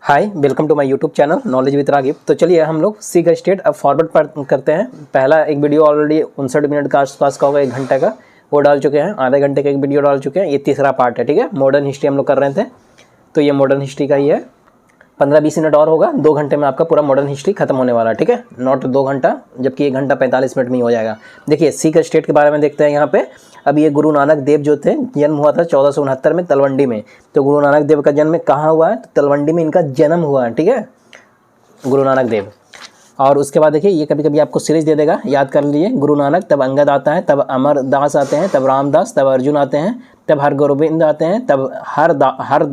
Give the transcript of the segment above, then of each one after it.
Hi, welcome to my YouTube channel knowledge with Ragib. तो चलिए हम लोग सी का स्टेट अब फॉरवर्ड पर करते हैं। पहला एक वीडियो ऑलरेडी 59 मिनट का आसपास का होगा, 1 घंटे का, वो डाल चुके हैं। आधे घंटे का एक वीडियो डाल चुके हैं। ये तीसरा पार्ट है, ठीक है। मॉडर्न हिस्ट्री हम लोग कर रहे थे, तो ये मॉडर्न हिस्ट्री का ही है। 15-20 मिनट और होगा, 2 घंटे में आपका पूरा मॉडर्न हिस्ट्री खत्म होने वाला है, ठीक है। नॉट 2 घंटा, जबकि 1 घंटा 45 मिनट में ही हो जाएगा। देखिए सी का स्टेट के बारे में देखते हैं यहाँ पे। अब ये गुरु नानक देव जो थे, जन्म हुआ था 1469 में तलवंडी में। तो गुरु नानक देव का जन्म कहाँ हुआ है? तो तलवंडी में इनका जन्म हुआ है, ठीक है, गुरु नानक देव। और उसके बाद देखिए ये कभी कभी आपको सीरीज दे देगा, याद कर लीजिए। गुरु नानक, तब अंगद आता है, तब अमरदास आते हैं, तब रामदास, तब अर्जुन आते हैं, तब हरगोबिंद आते हैं, तब हर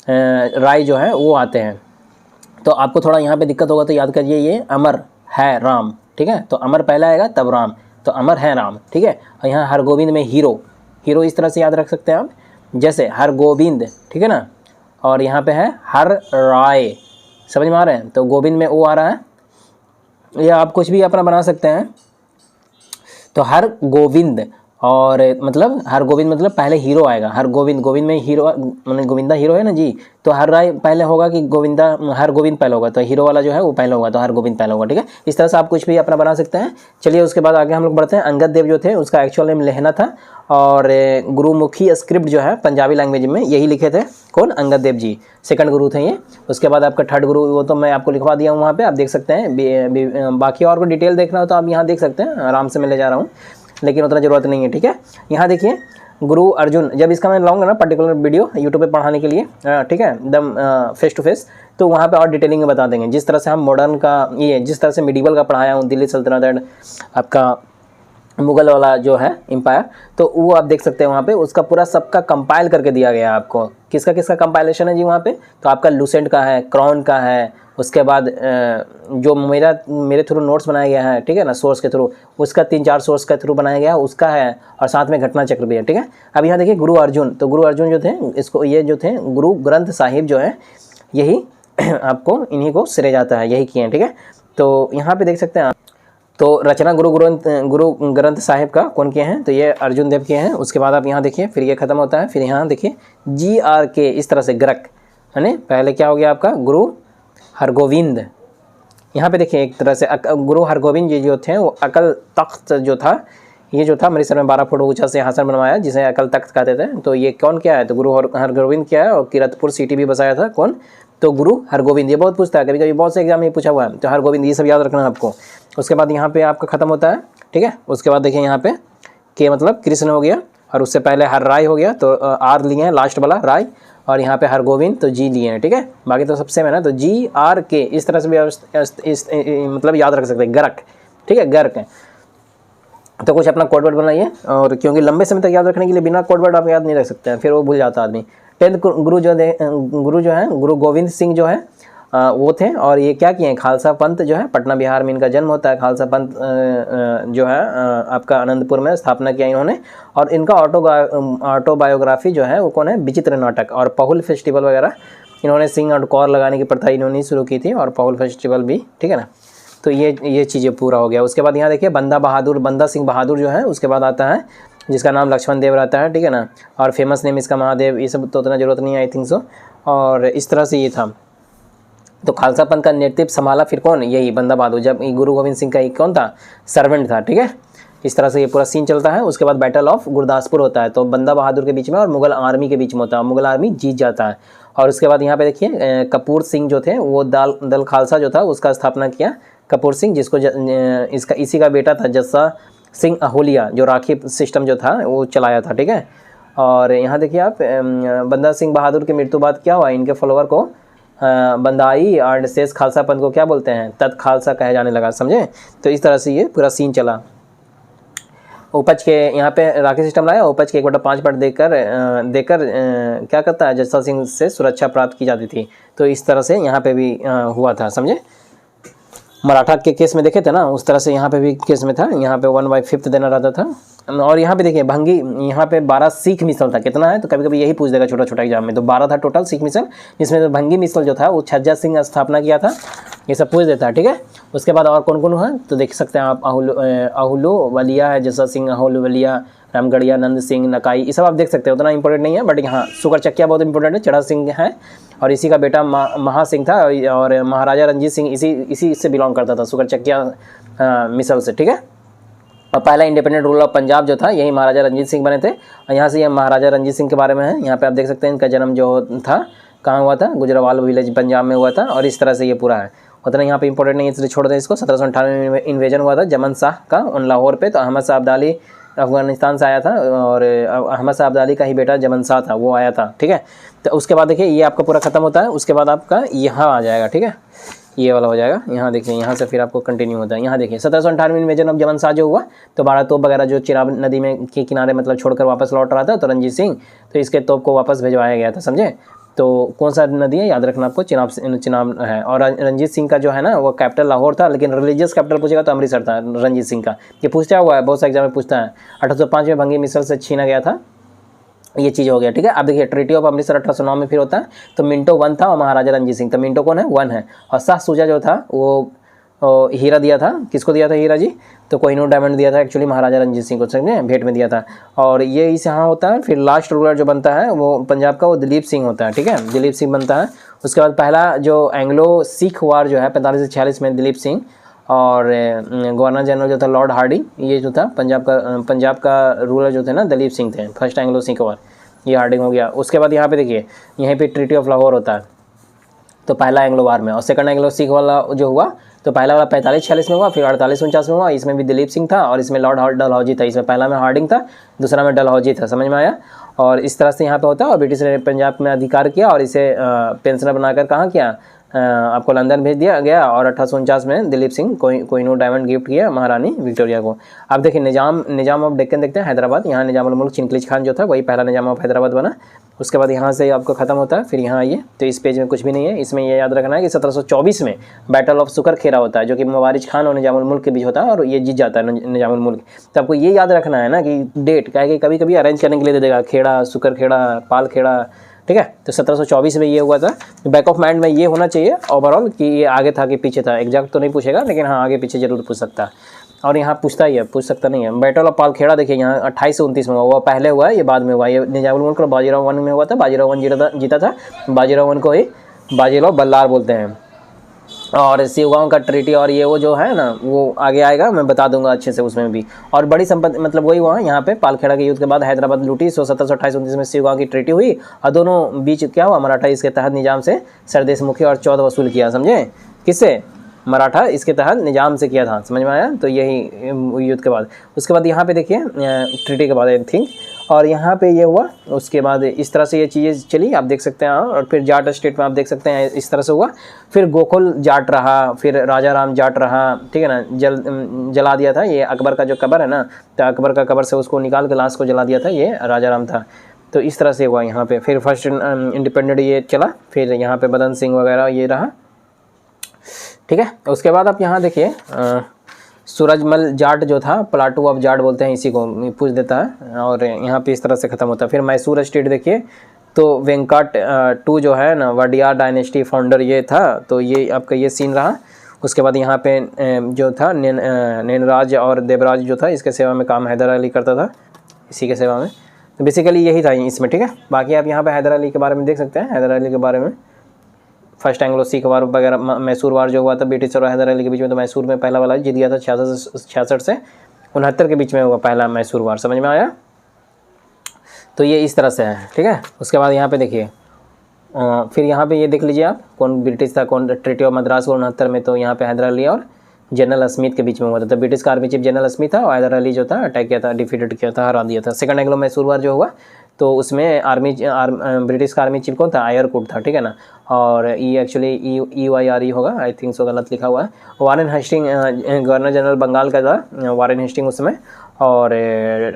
राय जो है वो आते हैं। तो आपको थोड़ा यहाँ पे दिक्कत होगा, तो याद करिए ये अमर है राम, ठीक है। तो अमर पहला आएगा, तब राम, तो अमर है राम, ठीक है। और यहाँ हरगोबिंद में हीरो इस तरह से याद रख सकते हैं आप, जैसे हरगोबिंद, ठीक है ना। और यहाँ पे है हर राय, समझ में आ रहे हैं। तो गोविंद में ओ आ रहा है, या आप कुछ भी अपना बना सकते हैं। तो हर गोविंद, और मतलब हर गोविंद मतलब पहले हीरो आएगा। हर गोविंद में हीरो, मतलब गोविंदा हीरो है ना जी। तो हर राय पहले होगा कि गोविंदा, हर गोविंद पहले होगा, तो हीरो वाला जो है वो पहले होगा, तो हर गोविंद पहले होगा, ठीक है। इस तरह से आप कुछ भी अपना बना सकते हैं। चलिए उसके बाद आगे हम लोग बढ़ते हैं। अंगद देव जो थे उसका एक्चुअल नेम लेहना था, और गुरुमुखी स्क्रिप्ट जो है पंजाबी लैंग्वेज में यही लिखे थे। कौन? अंगद देव जी, सेकंड गुरु थे ये। उसके बाद आपका थर्ड गुरु, वो तो मैं आपको लिखवा दिया हूँ वहाँ पे, आप देख सकते हैं। बाकी और को डिटेल देखना हो तो आप यहाँ देख सकते हैं, आराम से मैं ले जा रहा हूँ, लेकिन उतना ज़रूरत नहीं है, ठीक है। यहाँ देखिए गुरु अर्जुन, जब इसका मैं लाऊंगा ना पर्टिकुलर वीडियो यूट्यूब पे पढ़ाने के लिए, ठीक है, एकदम फेस टू फेस, तो वहाँ पे और डिटेलिंग में बता देंगे। जिस तरह से हम मॉडर्न का, ये जिस तरह से मिडिवल का पढ़ाया हूँ, दिल्ली सल्तनत, आपका मुगल वाला जो है एम्पायर, तो वो आप देख सकते हैं वहाँ पे। उसका पूरा सबका कंपाइल करके दिया गया है आपको। किसका किसका कंपाइलेशन है जी वहाँ पे? तो आपका लूसेंट का है, क्राउन का है, उसके बाद जो मेरे थ्रू नोट्स बनाया गया है, ठीक है ना, सोर्स के थ्रू, उसका 3-4 सोर्स के थ्रू बनाया गया है, उसका है। और साथ में घटना चक्र भी है, ठीक है। अब यहाँ देखिए गुरु अर्जुन, तो गुरु अर्जुन जो थे, इसको ये जो थे गुरु ग्रंथ साहिब जो है, यही आपको इन्हीं को सिरे जाता है, यही किए हैं, ठीक है। तो यहाँ पे देख सकते हैं आप। तो रचना गुरु ग्रंथ साहिब का कौन किए हैं? तो ये अर्जुन देव किए हैं। उसके बाद आप यहाँ देखिए, फिर ये खत्म होता है। फिर यहाँ देखिए GRK, इस तरह से ग्रक, है ना। पहले क्या हो गया आपका? गुरु हरगोविंद। यहाँ पे देखिए एक तरह से गुरु हरगोविंद जी जो थे, वो अकल तख्त जो था, ये जो था अमृतसर में 12 फुट ऊंचा सिंहासन बनवाया, जिसे अकल तख्त कहते थे। तो ये कौन क्या है? तो गुरु हरगोविंद क्या है। और किरतपुर सिटी भी बसाया था, कौन? तो गुरु हरगोविंद। ये बहुत पूछता है, कभी कभी बहुत से एग्जाम में पूछा हुआ है, तो हरगोविंद, ये सब याद रखना है आपको। उसके बाद यहाँ पे आपका खत्म होता है, ठीक है। उसके बाद देखिए यहाँ पे के मतलब कृष्ण हो गया, और उससे पहले हर राय हो गया, तो आर लिए हैं लास्ट वाला राय, और यहाँ पे हरगोविंद तो जी लिए हैं, ठीक है। बाकी तो सबसे में ना, तो GRK इस तरह से भी मतलब याद रख सकते हैं, गर्क, ठीक है, गर्क है। तो कुछ अपना कोड वर्ड बनाइए, और क्योंकि लंबे समय तक याद रखने के लिए बिना कोड वर्ड आप याद नहीं रख सकते हैं, फिर वो भूल जाता आदमी। 10th गुरु जो है गुरु गोविंद सिंह जो है, वो थे। और ये क्या किए हैं? खालसा पंथ जो है, पटना बिहार में इनका जन्म होता है। खालसा पंथ जो है आपका आनंदपुर में स्थापना किया इन्होंने। और इनका ऑटोबायोग्राफी जो है वो कौन है? विचित्र नाटक और पहुल फेस्टिवल वगैरह, इन्होंने सिंह और कौर लगाने की प्रथा इन्होंने शुरू की थी, और पहुल फेस्टिवल भी, ठीक है ना। तो ये चीज़ें पूरा हो गया। उसके बाद यहाँ देखिए बंदा सिंह बहादुर जो है, उसके बाद आता है जिसका नाम लक्ष्मण देव रहता है, ठीक है ना। और फेमस नेम इसका महादेव, ये सब तो उतना ज़रूरत नहीं है, आई थिंक सो। और इस तरह से ये था। तो खालसा पंथ का नेतृत्व संभाला फिर कौन? यही बंदा बहादुर, जब गुरु गोविंद सिंह का एक कौन था? सर्वेंट था, ठीक है। इस तरह से ये पूरा सीन चलता है। उसके बाद बैटल ऑफ गुरदासपुर होता है, तो बंदा बहादुर के बीच में और मुगल आर्मी के बीच में होता है। मुगल आर्मी जीत जाता है। और उसके बाद यहाँ पे देखिए कपूर सिंह जो थे, वो दल खालसा जो था उसका स्थापना किया कपूर सिंह, जिसको इसी का बेटा था जस्सा सिंह अहोलिया, जो राखी सिस्टम जो था वो चलाया था, ठीक है। और यहाँ देखिए आप बंदा सिंह बहादुर की मृत्यु बाद क्या हुआ? इनके फॉलोअर को बंदाई और शेष खालसा पंथ को क्या बोलते हैं? तत् खालसा कहे जाने लगा, समझे। तो इस तरह से ये पूरा सीन चला। उपज के यहाँ पे राखी सिस्टम लाया, उपज के 1/5 पर देकर क्या करता है? जस्सा सिंह से सुरक्षा प्राप्त की जाती थी। तो इस तरह से यहाँ पे भी हुआ था, समझे। मराठा के केस में देखे थे ना, उस तरह से यहाँ पे भी केस में था। यहाँ पे 1/5 देना रहता था। और यहाँ पे देखिए भंगी, यहाँ पे 12 सिख मिसल था। कितना है? तो कभी कभी यही पूछ देगा छोटा छोटा एग्जाम में। तो 12 था टोटल सिख मिसल, जिसमें तो भंगी मिसल जो था वो छज्जा सिंह स्थापना किया था। ये सब पूछ देता है, ठीक है। उसके बाद और कौन कौन है तो देख सकते हैं आप, अहुलुवालिया है, जसा सिंह अहुलुवालिया, रामगढ़िया, नंद सिंह, नकाई, ये सब आप देख सकते हैं, उतना इंपॉर्टेंट नहीं है, बट यहाँ सुकरचकिया बहुत इंपॉर्टेंट है, चढ़ा सिंह है और इसी का बेटा महा सिंह था और महाराजा रंजीत सिंह इसी से बिलोंग करता था, सुकरचकिया मिसल से, ठीक है। और पहला इंडिपेंडेंट रूलर ऑफ पंजाब जो था यही महाराजा रंजीत सिंह बने थे। और यहाँ से ये महाराजा रंजीत सिंह के बारे में है, यहाँ पे आप देख सकते हैं इनका जन्म जो था कहाँ हुआ था, गुजरावाल विलेज पंजाब में हुआ था और इस तरह से ये पूरा है। उतना यहाँ पे इंपॉर्टेंट नहीं है इसलिए छोड़ दें इसको। 1798 में इन्वेजन हुआ था जमन शाह का उन लाहौर पे, तो अहमद शाह अब्दाली अफगानिस्तान से आया था और अहमद शाह अब्दाली का ही बेटा जमन शाह था वो आया था, ठीक है। तो उसके बाद देखिए ये आपका पूरा खत्म होता है, उसके बाद आपका यहाँ आ जाएगा, ठीक है, ये वाला हो जाएगा। यहाँ देखिए यहाँ से फिर आपको कंटिन्यू होता है। यहाँ देखिए 1798 में इन्वेजन ऑफ जमन शाह जो हुआ तो 12 तोप वगैरह जो चिनाब नदी में के किनारे मतलब छोड़कर वापस लौट रहा था तो रंजीत सिंह, तो इसके तोप को वापस भिजवाया गया था, समझे। तो कौन सा नदी है याद रखना आपको, चिनाब है। और रंजीत सिंह का जो है ना वो कैपिटल लाहौर था, लेकिन रिलीजियस कैपिटल पूछेगा तो अमृतसर था रंजीत सिंह का। ये पूछा हुआ है बहुत से एग्जाम में पूछता है। 1805 में भंगी मिसल से छीना गया था, ये चीज़ हो गया, ठीक है। अब देखिए ट्रीटी ऑफ अमृतसर 1809 में फिर होता है, तो मिंटो 1 था और महाराजा रंजीत सिंह, तो मिंटो कौन है 1 है। और शाह सूजा जो था वो हीरा दिया था, किसको दिया था हीरा जी, तो कोहिनूर डायमंड दिया था एक्चुअली महाराजा रंजीत सिंह को, समझे, भेंट में दिया था। और ये इस यहाँ होता है। फिर लास्ट रूलर जो बनता है वो पंजाब का वो दिलीप सिंह होता है, ठीक है, दिलीप सिंह बनता है। उसके बाद पहला जो एंग्लो सिख वार जो है 45 से 46 में दिलीप सिंह, और गवर्नर जनरल जो था लॉर्ड हार्डिंग, ये जो था पंजाब का रूलर जो थे ना दिलीप सिंह थे। फर्स्ट एंग्लो सिख वार ये हार्डिंग हो गया। उसके बाद यहाँ पे देखिए यहीं पे ट्रीटी ऑफ लाहौर होता है, तो पहला एंग्लो वार में। और सेकंड एंग्लो सिख वाला जो हुआ तो पहला वाला 45-46 में हुआ, फिर 48-49 में हुआ, इसमें भी दिलीप सिंह था और इसमें लॉर्ड डलहौजी था। इसमें पहला में हार्डिंग था, दूसरा में डलहौजी था, समझ में आया। और इस तरह से यहाँ पे होता है। और ब्रिटिश ने पंजाब में अधिकार किया और इसे पेंशनर बनाकर कहाँ किया, आपको लंदन भेज दिया गया। और 1849 में दिलीप सिंह कोहिनूर डायमंड गिफ्ट किया महारानी विक्टोरिया को। अब देखिए निजाम ऑफ डेक्कन देखते हैं, हैदराबाद। यहाँ निजाम उल मुल्क चिंकलिज खान जो था वही पहला निजाम ऑफ हैदराबाद बना। उसके बाद यहाँ से आपको खत्म होता है। फिर यहाँ आइए तो इस पेज में कुछ भी नहीं है, इसमें ये याद रखना है कि 1724 में बैटल ऑफ सुकर खेरा होता है जो कि मवारिज खान और निजाम उल मुल्क के बीच होता है और ये जीत जाता है निजाम उल मुल्क। तो आपको ये याद रखना है ना कि डेट क्या है कि कभी कभी अरेंज करने के लिए दे देगा, खेड़ा, सुकर खेड़ा, पाल खेड़ा, ठीक है। तो 1724 में ये हुआ था। बैक ऑफ माइंड में ये होना चाहिए ओवरऑल कि ये आगे था कि पीछे था, एग्जैक्ट तो नहीं पूछेगा लेकिन हाँ आगे पीछे जरूर पूछ सकता है। और यहाँ पूछता ही है, पूछ सकता नहीं है। बैटल ऑफ पालखेड़ा देखिए यहाँ 28 से 29 में हुआ, पहले हुआ है, ये बाद में हुआ। ये निजाम उल मुल्क और बाजीराव 1 में हुआ था। बाजीराव 1 जीता था। बाजीराव 1 को ही बाजीराव बल्लार बोलते हैं। और शिवगांव का ट्रीटी और ये वो जो है ना वो आगे आएगा, मैं बता दूंगा अच्छे से उसमें भी। और बड़ी संपत्ति मतलब वही हुआ यहाँ पे पालखेड़ा के युद्ध के बाद हैदराबाद लूटी। 1728-29 में शिवगांव की ट्रीटी हुई और दोनों बीच क्या हुआ, मराठा इसके तहत निजाम से सरदेश मुखी और चौथ वसूल किया, समझे, किससे, मराठा इसके तहत निजाम से किया था, समझ में आया। तो यही युद्ध के बाद उसके बाद यहाँ पे देखिए ट्रीटी के बाद आई थिंक, और यहाँ पे ये हुआ। उसके बाद इस तरह से ये चीज़ें चली, आप देख सकते हैं। और फिर जाट स्टेट में आप देख सकते हैं इस तरह से हुआ। फिर गोकुल जाट रहा, फिर राजा राम जाट रहा, ठीक है ना। जला दिया था ये अकबर का जो कब्र है ना, तो अकबर का कब्र से उसको निकाल के लाश को जला दिया था, ये राजा राम था। तो इस तरह से हुआ यहाँ पे। फिर फर्स्ट इंडिपेंडेंट ये चला, फिर यहाँ पे बदन सिंह वगैरह ये रहा, ठीक है। उसके बाद आप यहाँ देखिए सूरजमल जाट जो था, प्लाटू ऑफ जाट बोलते हैं इसी को, पूछ देता है। और यहाँ पे इस तरह से ख़त्म होता है। फिर मैसूर स्टेट देखिए तो वेंकट 2 जो है ना वडियार डायनेस्टी फाउंडर ये था, तो ये आपका ये सीन रहा। उसके बाद यहाँ पे जो था नैनराज और देवराज जो था इसके सेवा में काम हैदर अली करता था, इसी के सेवा में। तो बेसिकली यही था इसमें, ठीक है। बाकी आप यहाँ पे हैदर अली के बारे में देख सकते हैं। हैदर अली के बारे में फर्स्ट एंग्लो सिख वार वगैरह, मैसूर वार जो हुआ था ब्रिटिश और हैदर अली के बीच में, तो मैसूर में पहला वाला जीत गया था 66 से 69 के बीच में हुआ पहला मैसूर वार, समझ में आया। तो ये इस तरह से है, ठीक है। उसके बाद यहाँ पे देखिए फिर यहाँ पे ये देख लीजिए आप कौन ब्रिटिश था, कौन ट्रीटी ऑफ मद्रास 69 में, तो यहाँ पे हैदर अली और जनरल स्मिथ के बीच में हुआ था। तो ब्रिटिश का आर्मी चीफ जनरल स्मिथ था और हैदर अली जो था अटैक किया था, डिफीटेड किया था, हरा दिया था। सेकंड एंग्लो मैसूर वार जो हुआ तो उसमें ब्रिटिश का आर्मी चीफ कौन था, आयरकुट था, ठीक है ना। और ये एक्चुअली EYRE होगा, आई थिंक सो, गलत लिखा हुआ है। Warren Hasting governor general Bengal का था वारेन हेस्टिंग उस समय। और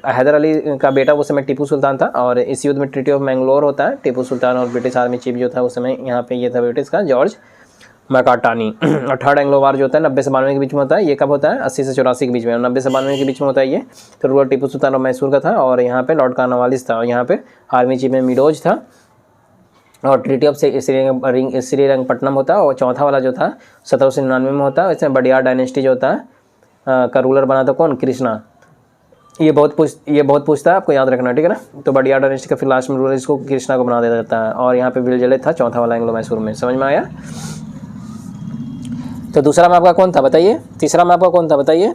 हैदर अली का बेटा उस समय टीपू सुल्तान था। और इस युद्ध में ट्रीटी ऑफ मैंगलोर होता है। टीपू सुल्तान और ब्रिटिश आर्मी चीफ जो था उस समय यहाँ पे ये था ब्रिटिश का जॉर्ज मैकार्टानी। और थर्ड एंग्लो वार जो होता है 90 से 92 के बीच में होता है। ये कब होता है, 80 से 84 के बीच में, 90 से 92 के बीच में होता है ये। तो रूलर टीपू सुल्तान और मैसूर का था। और यहाँ पे लॉर्ड कार्नवालिस था और यहाँ पे आर्मी चीफ में मिडोज था। और ट्रीटी ऑफ श्रीरंगपट्टनम होता है। और चौथा वाला जो था 1799 में होता है। इसमें बडियार डायनेस्टी जो होता है का रूलर बना था कौन, कृष्णा। ये बहुत पूछता है, आपको याद रखना, ठीक है ना। तो बडियार डायनेस्टी का फिर लास्ट में रूलर इसको कृष्णा को बना देता जाता है। और यहाँ पे विलजले था चौथा वाला एंग्लो मैसूर में। समझ में आया। तो दूसरा में आपका कौन था बताइए, तीसरा में आपका कौन था बताइए,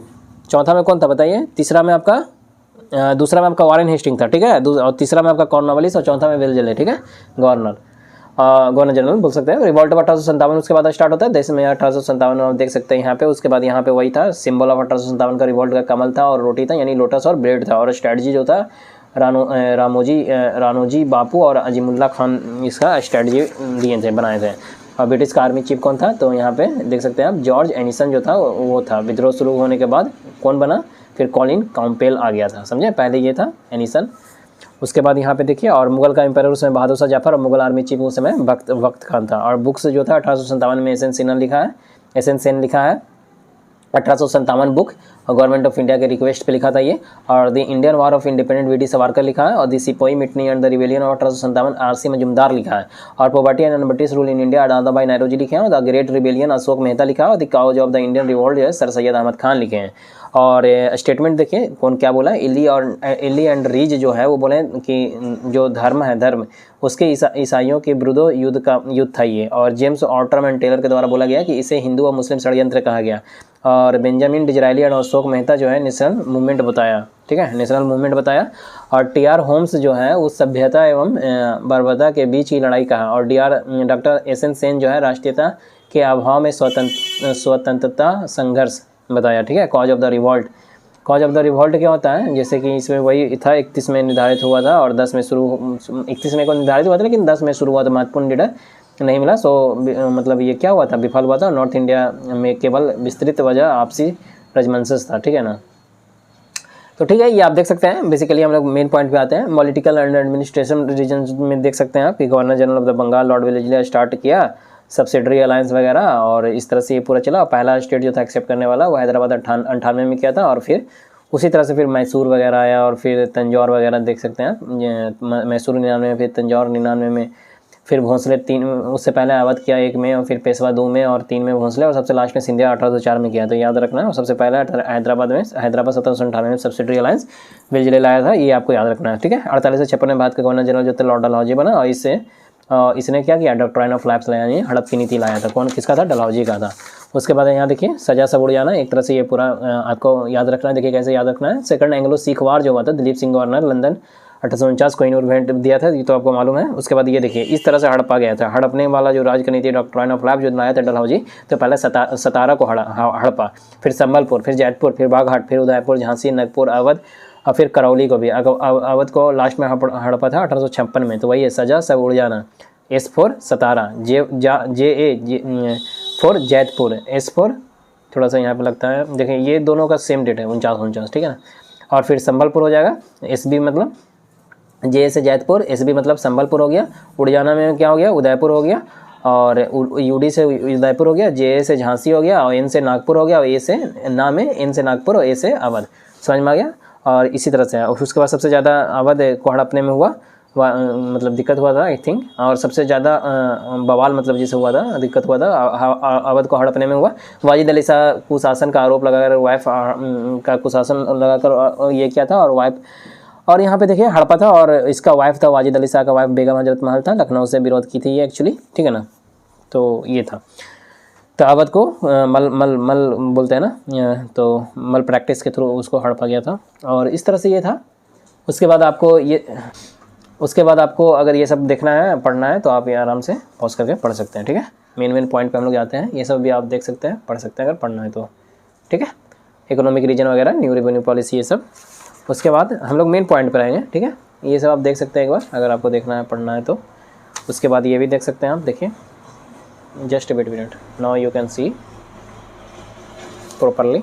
चौथा में कौन था बताइए, तीसरा में आपका दूसरा में आपका वारेन हेस्टिंग था, ठीक है। और तीसरा में आपका कॉर्नवालिस और चौथा में विलजले, ठीक है, गवर्नर जनरल बोल सकते हैं। रिवॉल्ट ऑफ 1857 उसके बाद स्टार्ट होता है देश में 1857 में, आप देख सकते हैं यहाँ पे। उसके बाद यहाँ पे वही था सिंबल ऑफ 1857 का रिवॉल्ट का कमल था और रोटी था, यानी लोटस और ब्रेड था। और स्ट्रेटजी जो था रानोजी बापू और अजीमुल्ला खान इसका स्ट्रेटजी दिए थे, बनाए थे। और ब्रिटिश का आर्मी चीफ कौन था, तो यहाँ पे देख सकते हैं आप जॉर्ज एनिसन जो था वो था। विद्रोह शुरू होने के बाद कौन बना, फिर कॉलिन काउम्पेल आ गया था, समझे। पहले ये था एनिसन। उसके बाद यहाँ पे देखिए, और मुगल का एम्पायर उसमें बहादुर शाह जफर और मुगल आर्मी चीफ उस समय वक्त खान था। और बुक्स जो था 1857 में एस एन सेन लिखा है 1857 बुक, और गवर्नमेंट ऑफ इंडिया के रिक्वेस्ट पे लिखा था ये। और the Indian war of independent V D Savarkar लिखा है। और the sepoy mutiny and the rebellion of 1857 R C. Majumdar लिखा है। और poverty and British rule in India Dada Bhai Naoroji लिखे हैं। और the great rebellion Ashok Mehta लिखा है। और the cause of the Indian revolt जो है सर सैयद अहमद खान लिखे हैं। और स्टेटमेंट देखिए कौन क्या बोला, इली एंड रीज जो है वो बोले कि जो धर्म है, धर्म उसके ईसाइयों के विरुद्ध युद्ध था ये। और जेम्स ऑटरम एंड टेलर के द्वारा बोला गया कि इसे हिंदू और मुस्लिम षड्यंत्र कहा गया। और बेंजामिन डिजरायली और अशोक मेहता जो है नेशनल मूवमेंट बताया, ठीक है, नेशनल मूवमेंट बताया। और टी.आर. होम्स जो है उस सभ्यता एवं बर्बरता के बीच की लड़ाई कहा। और डॉक्टर एस.एन. सेन जो है राष्ट्रीयता के अभाव में स्वतंत्रता संघर्ष बताया, ठीक है। Cause of the revolt, cause of the revolt क्या होता है, जैसे कि इसमें वही था 31 में निर्धारित हुआ था और 10 में शुरू, 31 में को निर्धारित हुआ था लेकिन 10 में शुरू हुआ था। महत्वपूर्ण लीडर नहीं मिला, सो मतलब ये क्या हुआ था, विफल हुआ था। नॉर्थ इंडिया में केवल विस्तृत वजह आपसी रजमंसस था, ठीक है ना। तो ठीक है, ये आप देख सकते हैं। बेसिकली हम लोग मेन पॉइंट पे आते हैं। पॉलिटिकल एंड एडमिनिस्ट्रेशन रीजन में देख सकते हैं आप कि governor general of the Bengal Lord Wellesley ने स्टार्ट किया सब्सिडरी अलायंस वगैरह, और इस तरह से ये पूरा चला। पहला स्टेट जो था एक्सेप्ट करने वाला वो हैदराबाद 98 में किया था। और फिर उसी तरह से फिर मैसूर वगैरह आया और फिर तंजौर वगैरह देख सकते हैं। मैसूर 99 में, फिर तंजौर 99 में, फिर भोंसले 3, उससे पहले अवध किया 1 में, और फिर पेशवा 2 में, और 3 में भोंसले, और सबसे लास्ट में सिंधिया 1804 में किया। तो याद रखना है। और सबसे पहले हैदराबाद 1798 में सब्सिडरी अलायंस वेलेस्ली लाया था, ये आपको याद रखना है, ठीक है। 48 से 56 में भारत का गवर्नर जनरल जो थे लॉर्ड डलहौजी बना। और इसने क्या किया, डॉक्ट्राइन ऑफ लैप्स लाया, यानी हड़प की नीति लाया था। कौन, किसका था, डलहौजी का था। उसके बाद यहाँ देखिए सजा सब उड़ जाना, एक तरह से ये पूरा आपको याद रखना है। देखिए कैसे याद रखना है। सेकंड एंग्लो सिख वार जो हुआ था, दिलीप सिंह गवर्नर लंदन 1849 कोहिनूर भेंट दिया था, ये तो आपको मालूम है। उसके बाद ये देखिए इस तरह से हड़पा गया था। हड़पने वाला जो राजनीति डॉक्ट्राइन ऑफ लैप्स जो लाया था डलहौजी, तो पहले सतारा को हड़पा, फिर संबलपुर, फिर जैतपुर, फिर बाघाट, फिर उदयपुर, झांसी, नागपुर, अवध, और फिर करौली को भी। अवध को लास्ट में हड़पा था 1856 में। तो वही है सजा सब उड़ जाना। S for Satara, J for Jaitpur, S for थोड़ा सा यहाँ पे लगता है, देखिए ये दोनों का सेम डेट है 49, ठीक है ना। और फिर संबलपुर हो जाएगा, SB मतलब J से जैतपुर, SB मतलब संबलपुर हो गया। उड़जाना में क्या हो गया, उदयपुर हो गया। और UD से उदयपुर हो गया, J से झांसी हो गया, और N से नागपुर हो गया, और A से नाम है, N से नागपुर, और A से अवध। समझ में आ गया। और इसी तरह से और उसके बाद सबसे ज़्यादा अवध को हड़पने में हुआ, मतलब दिक्कत हुआ था आई थिंक। और सबसे ज़्यादा बवाल मतलब जिसे हुआ था, दिक्कत हुआ था अवध को हड़पने में हुआ। वाजिद अली शाह कुशासन का आरोप लगाकर वाइफ का कुशासन लगाकर ये किया था, और वाइफ, और यहाँ पे देखिए हड़पा था। और इसका वाइफ था वाजिद अली शाह का वाइफ बेगम हजरत महल था, लखनऊ से विरोध की थी ये एक्चुअली, ठीक है ना। तो ये था। तो अवध को मल बोलते हैं ना, तो मल प्रैक्टिस के थ्रू उसको हड़पा गया था। और इस तरह से ये था। उसके बाद आपको अगर ये सब देखना है, पढ़ना है, तो आप ये आराम से पॉज करके पढ़ सकते हैं, ठीक है। मेन पॉइंट पे हम लोग जाते हैं, ये सब भी आप देख सकते हैं, पढ़ सकते हैं अगर पढ़ना है तो, ठीक है। इकोनॉमिक रीजन वगैरह, न्यू रेवेन्यू पॉलिसी, ये सब। उसके बाद हम लोग मेन पॉइंट पर आएंगे, ठीक है। ये सब आप देख सकते हैं एक बार अगर आपको देखना है, पढ़ना है तो। उसके बाद ये भी देख सकते हैं आप, देखिए just wait minute, now you can see properly.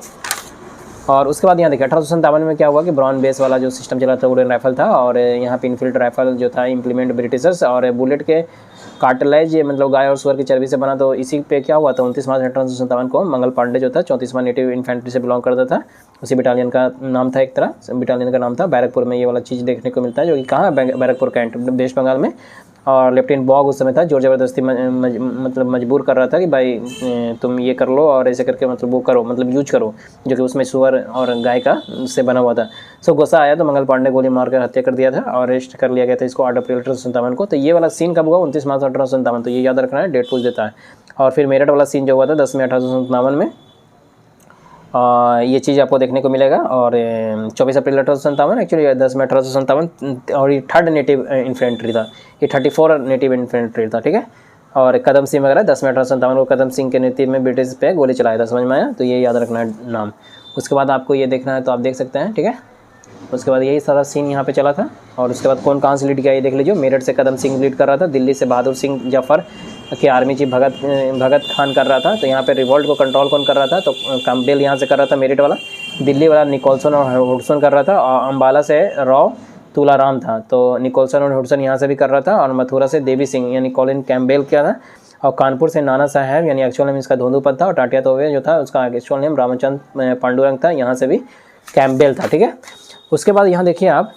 और उसके बाद यहाँ देखिए 1857 में क्या हुआ कि ब्राउन बेस वाला जो सिस्टम चला था वुडन राइफल था, और यहाँ पे इनफील्ड राइफल जो था इम्प्लीमेंट ब्रिटिशर्स, और बुलेट के कार्टिलेज मतलब गाय और सुअर की चर्बी से बना। तो इसी पे क्या हुआ था 29 मार्च 1857 को मंगल पांडे जो था 34वां नेटिव इन्फेंट्री से बिलोंग करता था, उसी बटालियन का नाम था, एक तरह बटालियन का नाम था। बैरकपुर में ये वाला चीज़ देखने को मिलता है, जो कि कहाँ है, बैरकपुर कैंट, वेस्ट बंगाल में। और लेफ्टिनेंट बॉग उस समय था, जोर ज़बरदस्ती मतलब मजबूर कर रहा था कि भाई तुम ये कर लो और ऐसे करके मतलब वो करो, मतलब यूज करो, जो कि उसमें सुअर और गाय का से बना हुआ था। सो गुस्सा आया तो मंगल पांडे गोली मारकर हत्या कर दिया था और अरेस्ट कर लिया गया था इसको 8 अप्रैल 1857 को। तो ये वाला सीन कब हुआ? 29 मार्च 1857। तो ये याद रखना है, डेट पूछ देता है। और फिर मेरठ वाला सीन जो हुआ था 10 मई 1857 में, ये चीज़ आपको देखने को मिलेगा। और 24 अप्रैल 1857 एक्चुअली 10 मई 1857। और ये 3rd नेटिव इन्फेंट्री था, ये 34 नेटिव इन्फेंट्री था, ठीक है। और कदम सिंह वगैरह 10 मई 1857 को कदम सिंह के नेतृत्व में ब्रिटिश पे गोली चलाया था, समझ में आया? तो ये याद रखना है नाम। उसके बाद आपको ये देखना है तो आप देख सकते हैं, ठीक है। उसके बाद यही सारा सीन यहाँ पे चला था। और उसके बाद कौन कहाँ से लीड किया ये देख लीजिए। मेरठ से कदम सिंह लीड कर रहा था, दिल्ली से बहादुर सिंह जफर के आर्मी चीफ भगत खान कर रहा था। तो यहाँ पे रिवॉल्ट को कंट्रोल कौन कर रहा था? तो कैम्पबेल यहाँ से कर रहा था मेरठ वाला। दिल्ली वाला निकोलसन और हुडसन कर रहा था। और अम्बाला से राव तुलाराम था, तो निकोलसन और हुडसन यहाँ से भी कर रहा था। और मथुरा से देवी सिंह यानी कॉलिन कैम्पबेल क्या था। और कानपुर से नाना साहब यानी एक्चुअल नेम इसका धोंधुपत था। और टाटिया तोवे जो था उसका एक्चुअल नेम रामचंद पांडुरंग था, यहाँ से भी कैम्पबेल था, ठीक है। उसके बाद यहाँ देखिए आप